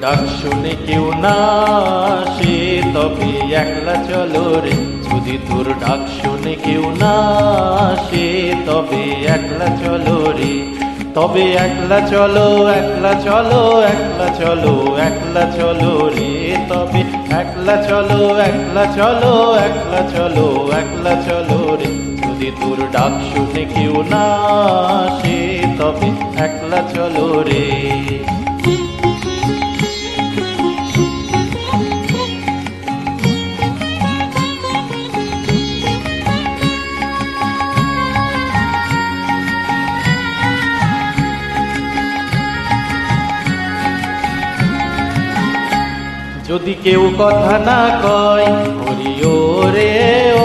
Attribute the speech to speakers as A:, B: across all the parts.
A: ডাক শুনে কেউ না আসে তবে একলা চলো রে। যদি তোর ডাক শুনে কেউ না আসে তবে একলা চলো রে। তবে একলা চলো, একলা চলো, একলা চলো, একলা চলো রে। তবে একলা চলো, একলা চলো, একলা চলো, একলা চলো রে। যদি তোর ডাক শুনে কেউ না আসে তবে একলা চলো রে। যদি কেউ কথা না কয় হরি ও রে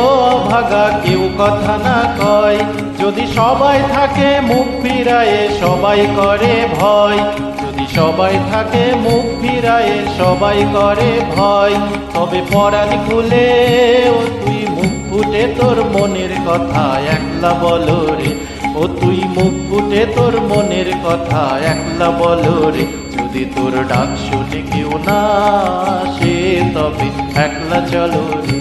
A: ও ভাগা, কেউ কথা না কয়, যদি সবাই থাকে মুখ ফিরায়ে সবাই করে ভয়, যদি সবাই থাকে মুখ ফিরায়ে সবাই করে ভয়, তবে পরাণ খুলে ও তুই মুখ ফুটে তোর মনের কথা একলা বলো রে। ও তুই মুখ ফুটে তোর মনের কথা একলা বলো রে। যদি তোর ডাক শুনে কেউ না আসে তবে একলা চলো রে।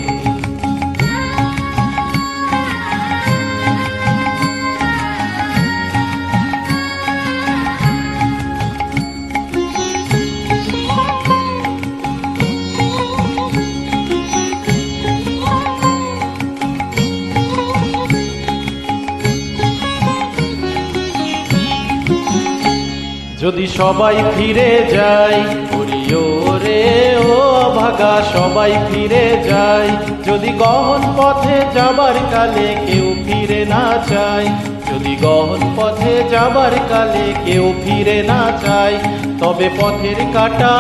A: যদি সবাই ফিরে যায় হরি ও রে ও ভাগা, সবাই ফিরে যায়, যদি গহন পথে যাবার কালে কেউ ফিরে না চায়, যদি গহন পথে যাবার কালে কেউ ফিরে না চায়, তবে পথের কাটা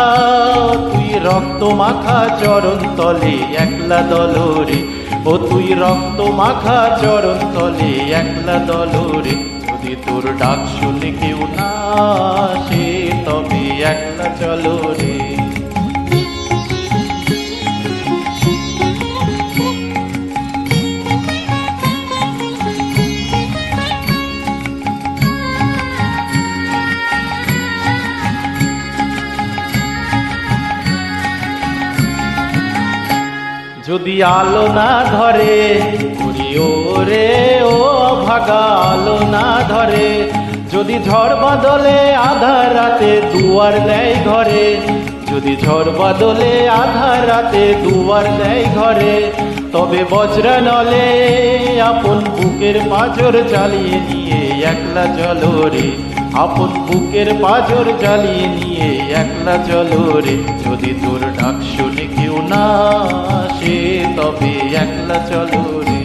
A: তুই রক্ত মাখা চরণ তলে একলা দলরে। ও তুই রক্ত মাখা চরণ তলে একলা দলরে। যদি তোর ডাক শুনে কেউ না আসে তবে একলা চলো রে। যদি আলো না ধরে হরি ও রে ও ভাগা, আলো না ধরে, যদি ঝড় বাদলে আধার রাতে দুয়ার দেয় ঘরে, যদি ঝড় বাদলে আধার রাতে দুয়ার দেয় ঘরে, তবে বজ্রা নলে আপন বুকের পাঁজর জ্বালিয়ে নিয়ে একলা চলো রে। আপন বুকের পাঁজর জ্বালিয়ে নিয়ে একলা চলো রে। যদি তোর ডাক শুনে কেউ না আসে তবে একলা চলো রে।